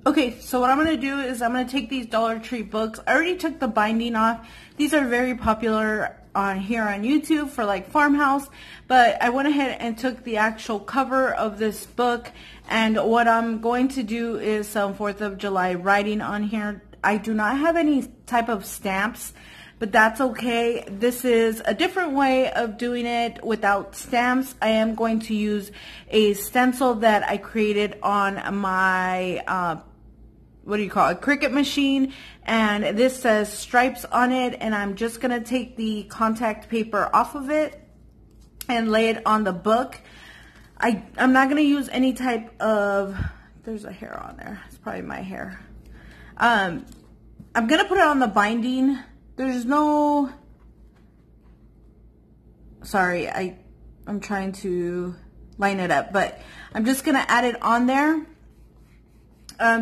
Okay, so what I'm going to do is I'm going to take these Dollar Tree books. I already took the binding off. These are very popular on here on YouTube for like farmhouse, but I went ahead and took the actual cover of this book, and what I'm going to do is some 4th of July writing on here. I do not have any type of stamps, but that's okay. This is a different way of doing it without stamps. I am going to use a stencil that I created on my what do you call it, Cricut machine, and this says stripes on it, and I'm just gonna take the contact paper off of it and lay it on the book. I'm not gonna use any type of, there's a hair on there, it's probably my hair. I'm gonna put it on the binding. There's no, sorry, I'm trying to line it up, but I'm just gonna add it on there.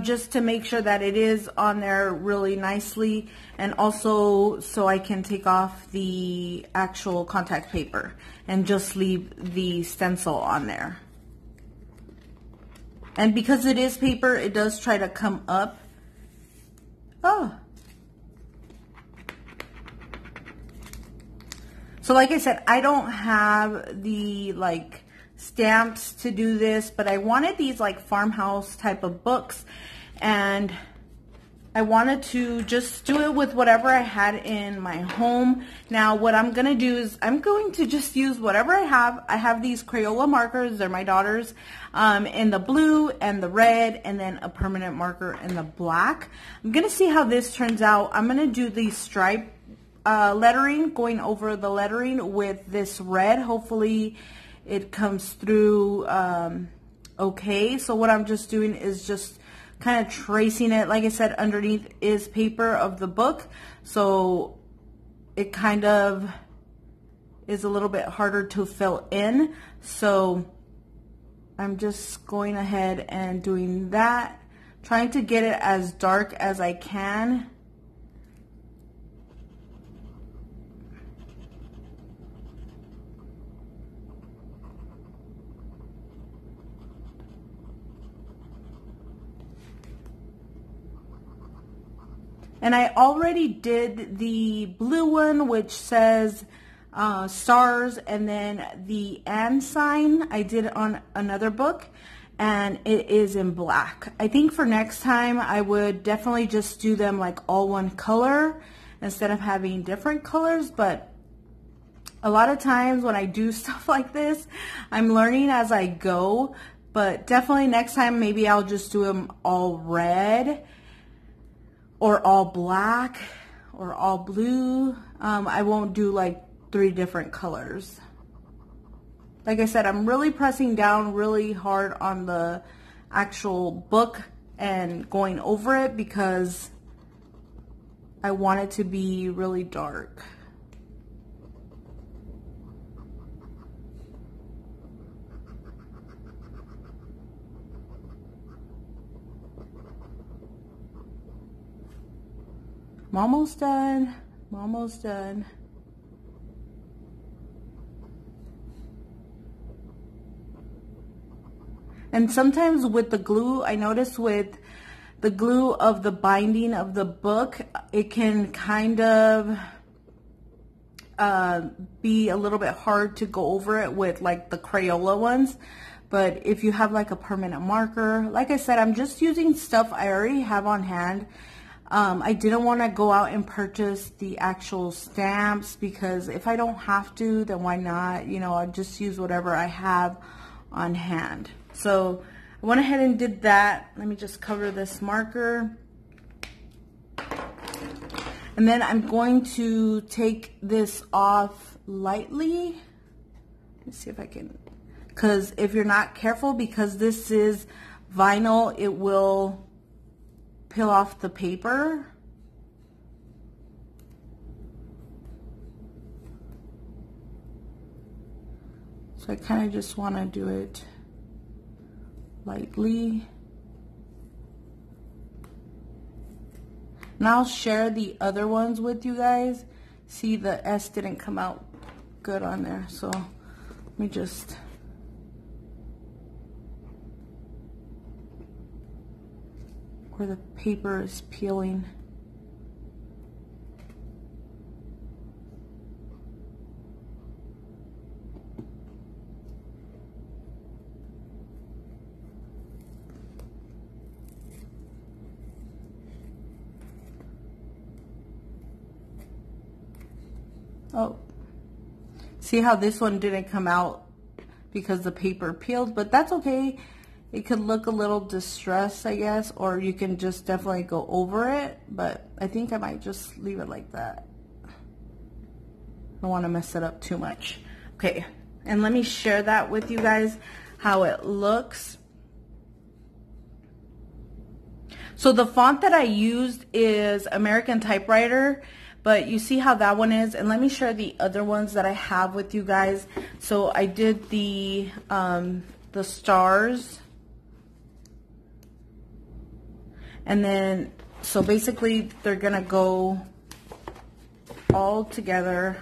Just to make sure that it is on there really nicely, and also so I can take off the actual contact paper and just leave the stencil on there. And because it is paper, it does try to come up. Oh. So like I said, I don't have the like stamps to do this, but I wanted these like farmhouse type of books, and I wanted to just do it with whatever I had in my home. Now what I'm gonna do is I'm going to just use whatever I have. I have these Crayola markers, they're my daughter's, in the blue and the red, and then a permanent marker in the black. I'm gonna see how this turns out. I'm gonna do the stripe lettering, going over the lettering with this red. Hopefully it comes through okay. So what I'm just doing is just kind of tracing it. Like I said, underneath is paper of the book, so it kind of is a little bit harder to fill in. So I'm just going ahead and doing that, trying to get it as dark as I can. And I already did the blue one, which says stars, and then the and sign I did on another book, and it is in black. I think for next time I would definitely just do them like all one color instead of having different colors. But a lot of times when I do stuff like this, I'm learning as I go. But definitely next time maybe I'll just do them all red, or all black, or all blue. I won't do like 3 different colors. Like I said, I'm really pressing down really hard on the actual book and going over it because I want it to be really dark. I'm almost done. I'm almost done. And sometimes with the glue, I notice with the glue of the binding of the book, it can kind of be a little bit hard to go over it with like the Crayola ones. But if you have like a permanent marker, like I said, I'm just using stuff I already have on hand. I didn't want to go out and purchase the actual stamps because if I don't have to, then why not? You know, I'll just use whatever I have on hand. So I went ahead and did that. Let me just cover this marker. And then I'm going to take this off lightly. Let's see if I can, because if you're not careful, because this is vinyl, it will peel off the paper. So I kind of just want to do it lightly. And I'll share the other ones with you guys. See, the S didn't come out good on there, so let me just... where the paper is peeling. Oh, see how this one didn't come out because the paper peeled, but that's okay. It could look a little distressed, I guess, or you can just definitely go over it, but I think I might just leave it like that. I don't want to mess it up too much. Okay, and let me share that with you guys, how it looks. So the font that I used is American Typewriter, but you see how that one is, and let me share the other ones that I have with you guys. So I did the stars, and then so basically they're gonna go all together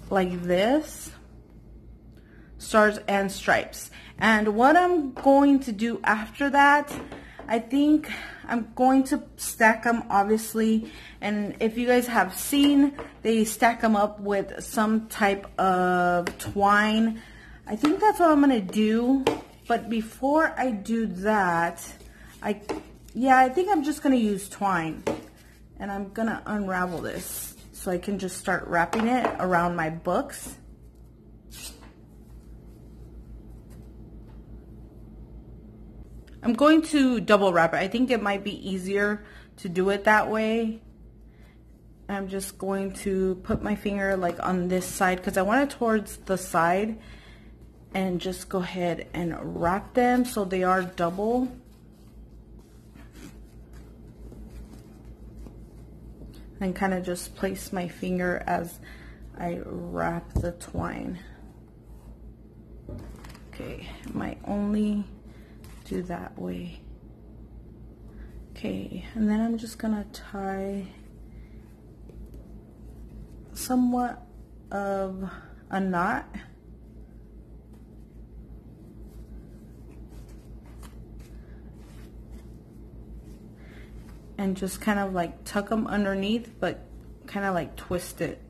like this, stars and stripes. And what I'm going to do after that, I think I'm going to stack them, obviously, and if you guys have seen, they stack them up with some type of twine. I think that's what I'm gonna do, but before I do that, I think I'm just gonna use twine, and I'm gonna unravel this so I can just start wrapping it around my books. I'm going to double wrap it. I think it might be easier to do it that way. I'm just going to put my finger like on this side because I want it towards the side, and just go ahead and wrap them so they are double. And kind of just place my finger as I wrap the twine. Okay, I might only do that way. Okay, and then I'm just gonna tie somewhat of a knot. And just kind of like tuck them underneath, but kind of like twist it.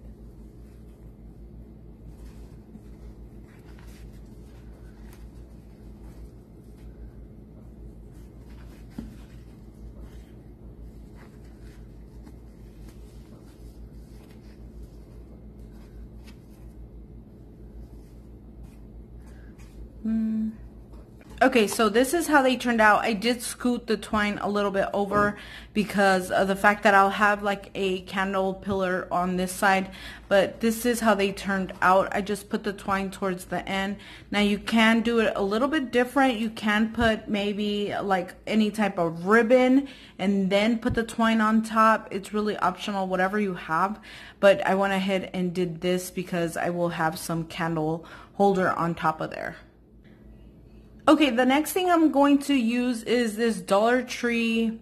Okay, so this is how they turned out. I did scoot the twine a little bit over because of the fact that I'll have like a candle pillar on this side, but this is how they turned out. I just put the twine towards the end. Now you can do it a little bit different. You can put maybe like any type of ribbon and then put the twine on top. It's really optional, whatever you have, but I went ahead and did this because I will have some candle holder on top of there. Okay, the next thing I'm going to use is this Dollar Tree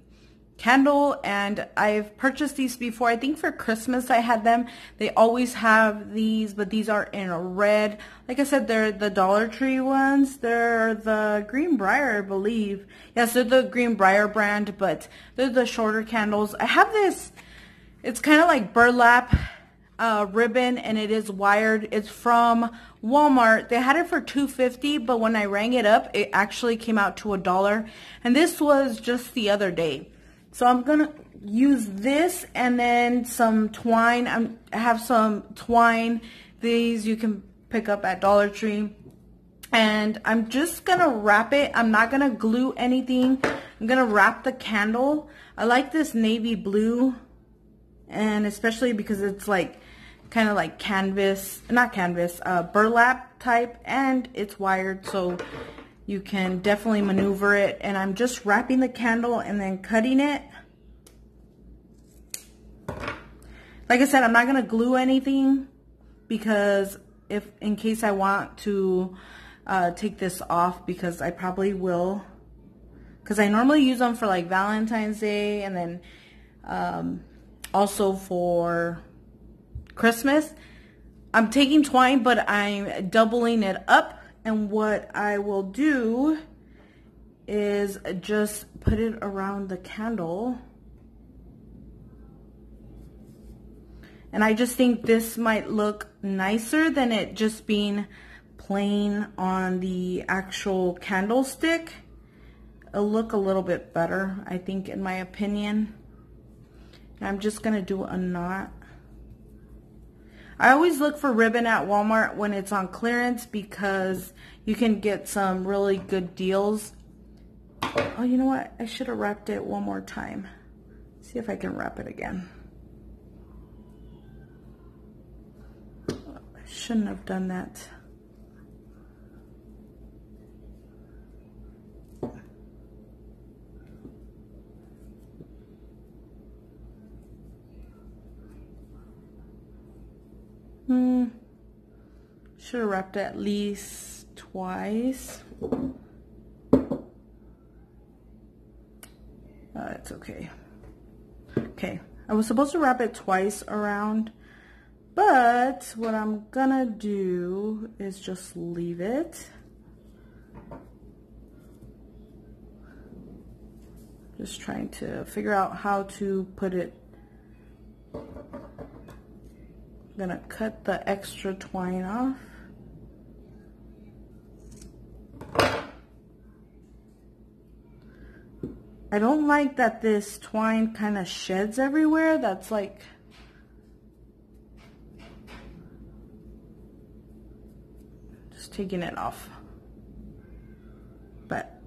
candle, and I've purchased these before. I think for Christmas I had them. They always have these, but these are in red. Like I said, they're the Dollar Tree ones. They're the Greenbrier, I believe. Yes, they're the Greenbrier brand, but they're the shorter candles. I have this, it's kind of like burlap ribbon, and it is wired. It's from Walmart. They had it for $2.50, but when I rang it up, it actually came out to $1, and this was just the other day. So I'm gonna use this and then some twine. I have some twine. These you can pick up at Dollar Tree, and I'm just gonna wrap it. I'm not gonna glue anything. I'm gonna wrap the candle. I like this navy blue, and especially because it's like kind of like canvas, not canvas, burlap type, and it's wired, so you can definitely maneuver it. And I'm just wrapping the candle and then cutting it. Like I said, I'm not going to glue anything because in case I want to take this off, because I probably will, because I normally use them for like Valentine's Day, and then also for Christmas. I'm taking twine, but I'm doubling it up And what I will do is just put it around the candle. And I just think this might look nicer than it just being plain on the actual candlestick. It'll look a little bit better, I think, in my opinion. And I'm just gonna do a knot. I always look for ribbon at Walmart when it's on clearance because you can get some really good deals. Oh, you know what? I should have wrapped it one more time. See if I can wrap it again. I shouldn't have done that. Should have wrapped it at least twice. It's okay. Okay, I was supposed to wrap it twice around, but what I'm gonna do is just leave it. Just trying to figure out how to put it. I'm gonna cut the extra twine off. I don't like that this twine kind of sheds everywhere. That's like, just taking it off. But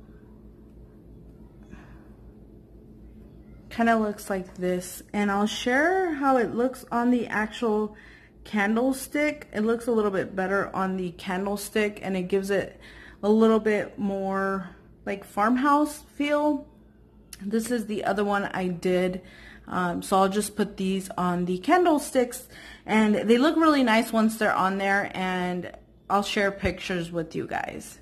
kind of looks like this. And I'll share how it looks on the actual candlestick. It looks a little bit better on the candlestick and it gives it a little bit more like farmhouse feel. This is the other one I did, so I'll just put these on the candlesticks, and they look really nice once they're on there, and I'll share pictures with you guys.